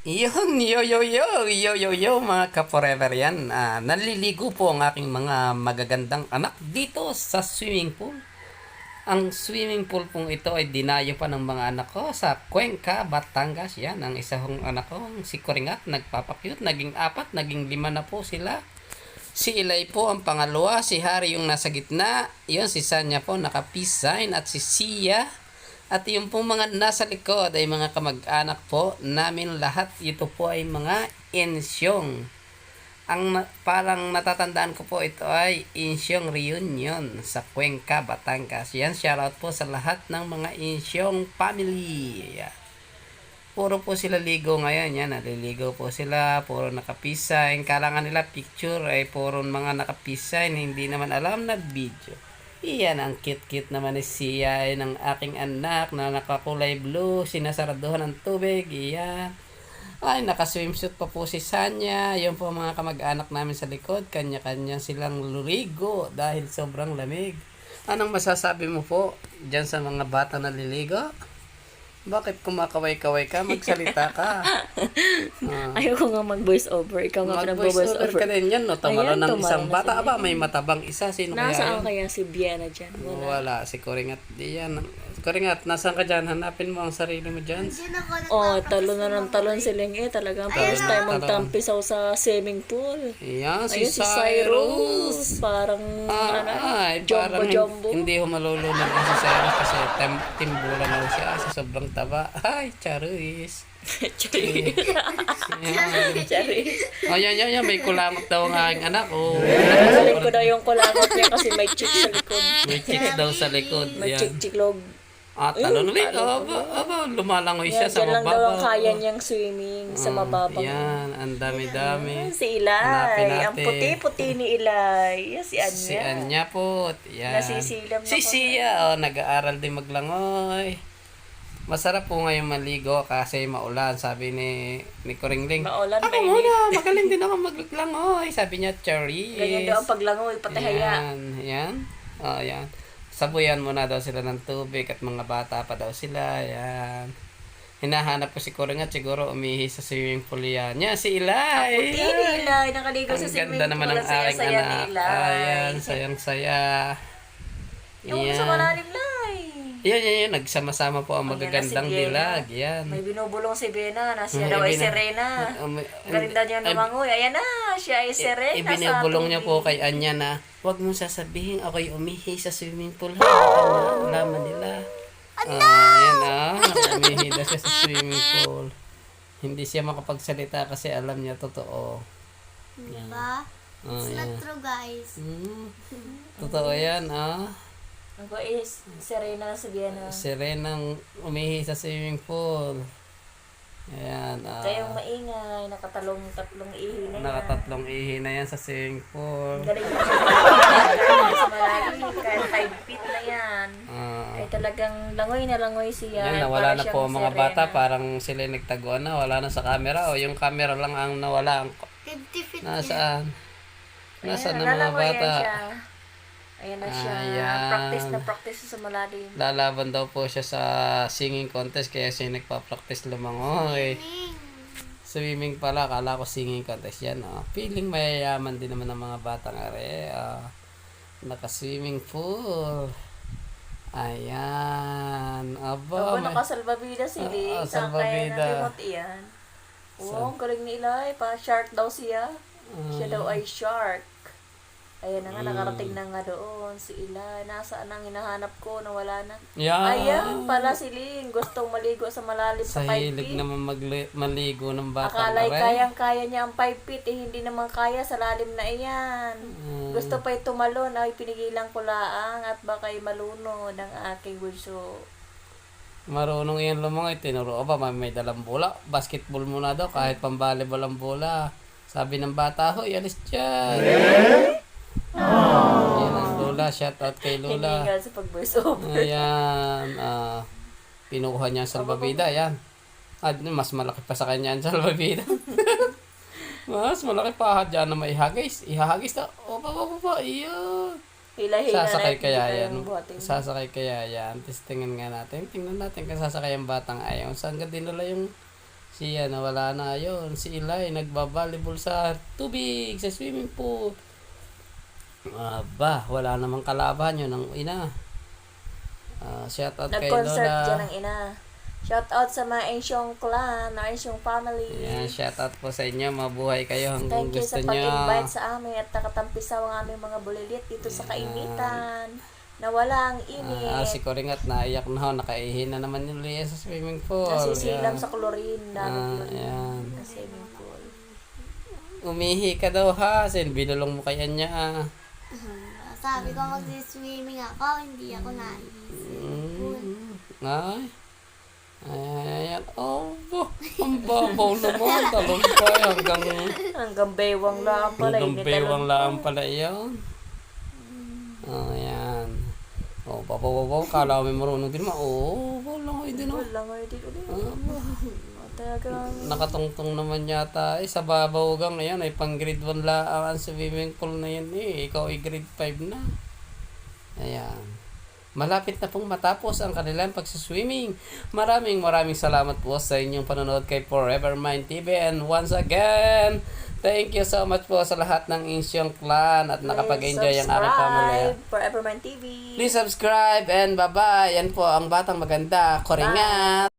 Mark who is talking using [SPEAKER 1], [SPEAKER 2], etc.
[SPEAKER 1] Yun, yo, mga ka-forever yan. Naliligo po ang aking mga magagandang anak dito sa swimming pool. Ang swimming pool pong ito ay dinayo pa ng mga anak ko sa Cuenca, Batangas. Yan, ang isa kong anak ko, si Coringat, nagpapakyut. Naging 4, naging 5 na po sila. Si Ilay po ang pangalawa, si Harry yung nasa gitna. Yun, si Sanya po naka-peace sign at si Sia. At yung pong mga nasa likod ay mga kamag-anak po namin lahat. Ito po ay mga insyong. Parang natatandaan ko po ito ay insyong reunion sa Cuenca, Batangas. Yan, shoutout po sa lahat ng mga insyong family. Yan. Puro po sila ligo ngayon. Yan, naliligo po sila. Puro naka-peace sign. Kailangan nila picture ay puro mga naka-peace sign. Hindi naman alam na video. Iyan, ang cute-cute naman ni Sia ay ng aking anak na nakakulay blue, sinasaraduhan ng tubig. Iyan. Ay, naka-swimsuit pa po si Sanya. Yung po mga kamag-anak namin sa likod, kanya-kanya silang lurigo dahil sobrang lamig. Anong masasabi mo po dyan sa mga bata na liligo? Bakit kumakaway-kaway ka? Magsalita ka.
[SPEAKER 2] Ayoko nga mag-voice over. Ikaw nga
[SPEAKER 1] Mag-voice over ka din yan, no? Tumalo
[SPEAKER 2] Ayan,
[SPEAKER 1] ng
[SPEAKER 2] tumalo
[SPEAKER 1] isang
[SPEAKER 2] na
[SPEAKER 1] bata.
[SPEAKER 2] si
[SPEAKER 1] Aba, may matabang isa. Sino kaya
[SPEAKER 2] Nasaan
[SPEAKER 1] yun?
[SPEAKER 2] kaya si Biana dyan?
[SPEAKER 1] Wala. Si Coringat. Di yan. Coringat, nasaan ka dyan? Hanapin mo ang sarili mo dyan.
[SPEAKER 2] Talon na ng talon si Ling Talagang first time magtampisaw sa swimming pool.
[SPEAKER 1] Yan, si
[SPEAKER 2] Ayun, si
[SPEAKER 1] Cyrus.
[SPEAKER 2] Cyrus. Parang,
[SPEAKER 1] Ay, parang
[SPEAKER 2] jumbo-jumbo.
[SPEAKER 1] hindi ho malulunod na si Cyrus kasi timbulan na ho siya sa sobrang taba. Ay, Charis.
[SPEAKER 2] Charis.
[SPEAKER 1] Yan. May kulangot daw ang aking anak.
[SPEAKER 2] Nagaling ko daw yung kulangot niya kasi may chick sa likod.
[SPEAKER 1] May chicks daw sa likod.
[SPEAKER 2] May
[SPEAKER 1] Yan.
[SPEAKER 2] chick-chicklog.
[SPEAKER 1] Talon ulit. Lumalangoy siya sa
[SPEAKER 2] Yan lang daw ang
[SPEAKER 1] mababaw.
[SPEAKER 2] kaya niyang swimming sa mababang.
[SPEAKER 1] Yan, ang dami-dami.
[SPEAKER 2] Si
[SPEAKER 1] Hanapin
[SPEAKER 2] Ilay.
[SPEAKER 1] natin.
[SPEAKER 2] Ang puti-puti ni Ilay. Yan, si Anya.
[SPEAKER 1] Si Anya po. Yan.
[SPEAKER 2] Nasisilam na
[SPEAKER 1] Si
[SPEAKER 2] po.
[SPEAKER 1] Sia, nag-aaral din maglangoy. Masarap po ngayon maligo kasi maulan, sabi ni Koringling.
[SPEAKER 2] Maulan,
[SPEAKER 1] Ako
[SPEAKER 2] mainit.
[SPEAKER 1] muna, magaling din ako maglangoy. Sabi niya, Charis.
[SPEAKER 2] Ganyan daw ang paglangoy, patihaya.
[SPEAKER 1] Yan. Yan. Sabuyan muna daw sila ng tubig at mga bata pa daw sila. Yan. Hinahanap ko si Koringat, siguro umihi sa swimming pool yan. Yan, si Ilay.
[SPEAKER 2] Puti ni Ilay, nakaligo sa
[SPEAKER 1] Ang
[SPEAKER 2] swimming
[SPEAKER 1] ganda naman
[SPEAKER 2] pool.
[SPEAKER 1] ng
[SPEAKER 2] Ang
[SPEAKER 1] aking
[SPEAKER 2] saya-saya ni
[SPEAKER 1] anak.
[SPEAKER 2] Ilay.
[SPEAKER 1] Ayan, sayang-saya.
[SPEAKER 2] Yung sa malalim, Lay.
[SPEAKER 1] Yan. Nagsama-sama po ang
[SPEAKER 2] Ayan na
[SPEAKER 1] magagandang
[SPEAKER 2] si Biena.
[SPEAKER 1] dilag. Yan.
[SPEAKER 2] May binubulong si Bena na siya
[SPEAKER 1] Ay,
[SPEAKER 2] daw ay
[SPEAKER 1] Bena.
[SPEAKER 2] Serena. Galing daw niya lumangoy. Ayan na, siya ay Serena sa
[SPEAKER 1] Ibinubulong niya po
[SPEAKER 2] tubig.
[SPEAKER 1] kay Anya na, huwag mong sasabihin ako'y umihi sa swimming pool. Ha? Alaman nila. Ayan umihi na siya sa swimming pool. Hindi siya makapagsalita kasi alam niya totoo.
[SPEAKER 3] Diba? It's not
[SPEAKER 1] Yan.
[SPEAKER 3] true, guys.
[SPEAKER 1] Totoo yan,
[SPEAKER 2] Ako is Serena si Bena.
[SPEAKER 1] Si Renang umihi sa swimming pool. Ayan,
[SPEAKER 2] Kayong maingay, tatlong ihi na yan.
[SPEAKER 1] nakatatlong ihi na yan sa swimming pool.
[SPEAKER 2] Galing na siya sa malalim. Kahit 5 feet na yan. Ay talagang langoy na langoy siya.
[SPEAKER 1] Yan, nawala
[SPEAKER 2] Para
[SPEAKER 1] na po
[SPEAKER 2] siyang
[SPEAKER 1] ang mga
[SPEAKER 2] Serena.
[SPEAKER 1] bata, parang sila nagtaguan na, wala na sa camera, o yung camera lang ang nawala.
[SPEAKER 3] 50 feet yan.
[SPEAKER 1] Nasaan? Nasaan
[SPEAKER 2] Ayan,
[SPEAKER 1] ang mga
[SPEAKER 2] lalangoy yan
[SPEAKER 1] bata?
[SPEAKER 2] siya. Ayan na siya.
[SPEAKER 1] Ayan.
[SPEAKER 2] Practice sa malalim.
[SPEAKER 1] Lalaban daw po siya sa singing contest, kaya siya nagpa-practice lumangoy. Swimming pala, kala ko singing contest yan. Feeling mayayaman din naman ng mga batang are. Naka-swimming pool. Ayan.
[SPEAKER 2] Oo, nakasalbabida si Lee.
[SPEAKER 1] salbabida.
[SPEAKER 2] Kaya na remote iyan. Oo, ang galing ni Eli. Pa-shark daw siya. Siya daw ay shark. Ayan na nga, nakarating na nga doon. Si Eli, nasaan ang hinahanap ko na wala na.
[SPEAKER 1] Yan.
[SPEAKER 2] Ayan, pala si Ling. Gustong maligo sa malalim
[SPEAKER 1] Sa
[SPEAKER 2] sa 5
[SPEAKER 1] hilig
[SPEAKER 2] feet.
[SPEAKER 1] naman maligo ng batang
[SPEAKER 2] Akala'y
[SPEAKER 1] are.
[SPEAKER 2] kayang-kaya niya ang 5 feet. Hindi naman kaya sa lalim na iyan. Gusto pa'y tumalon. Ay, pinigilan ko laang at baka'y malunod ang aking bunso.
[SPEAKER 1] Marunong yan lumangoy. Tinuro ba, may dalang bola. Basketball muna daw, kahit pang-volleyball ang bola. Sabi ng bata, hoy, alis dyan. Yan ang Lola. Shout out kay Lola.
[SPEAKER 2] Hinihingal sa pag-voice over.
[SPEAKER 1] Ayan. Pinukuha niya ang salbabida. Ayan. Mas malaki pa sa kanya ang salbabida. Mas malaki pa. Diyan na may hagis. Ihahagis na. Opa. Iyon.
[SPEAKER 2] Hila-hila
[SPEAKER 1] Sasakay
[SPEAKER 2] na,
[SPEAKER 1] kaya
[SPEAKER 2] hindi
[SPEAKER 1] yan.
[SPEAKER 2] kayang buhatin.
[SPEAKER 1] Sasakay kaya yan. Tapos tingnan nga natin. Tingnan natin kung sasakay ang batang ayaw. Saan ka dinala yung Siya nawala na yun. Si Eli nagbabalibol sa tubig, sa swimming pool. Aba, wala namang kalaban yun ang ina. Shout out kay
[SPEAKER 2] Nag-concert
[SPEAKER 1] Lola.
[SPEAKER 2] dyan ang ina. Shout out sa mga Ensyong clan, mga Ensyong family.
[SPEAKER 1] Yan, shout out po sa inyo. Mabuhay kayo hanggang
[SPEAKER 2] Thank you
[SPEAKER 1] gusto
[SPEAKER 2] sa
[SPEAKER 1] nyo.
[SPEAKER 2] pag-invite sa amin at nakatampisaw ang aming mga bulilit dito sa kainitan. Na walang init.
[SPEAKER 1] Si Coringat naiyak na ho. Nakaihin na naman yung Lea sa swimming pool.
[SPEAKER 2] Nasisilam
[SPEAKER 1] Yan.
[SPEAKER 2] sa chlorine. Dami
[SPEAKER 1] Yan.
[SPEAKER 2] na swimming pool.
[SPEAKER 1] Umihi ka daw ha. Sin, binulong mo kaya niya.
[SPEAKER 3] Sabi ko mag-swimming ako, hindi ako nais.
[SPEAKER 1] Ay. Ayan. Oh, ang babaw naman. Talumpay
[SPEAKER 2] Hanggang baywang lang pala.
[SPEAKER 1] hanggang bewang lang pala yun. Ayan. Oh, babaw. Kala ko may marunong din ma. Oh, wala ko din oh.
[SPEAKER 2] Wala nga din ulit. Talagang
[SPEAKER 1] Nakatungtong naman yata sa babaw gang ayan ay pang grade 1 lang ang swimming pool na yan ikaw ay grade 5 na. Ayan. Malapit na pong matapos ang kanilang pagsiswimming. Maraming salamat po sa inyong panonood kay Forever Mind TV. And once again, thank you so much po sa lahat ng Insyong Clan at nakapag-enjoy ang aking family.
[SPEAKER 2] for Evermind TV.
[SPEAKER 1] Please subscribe and bye-bye. Yan po ang Batang Maganda. Koringat!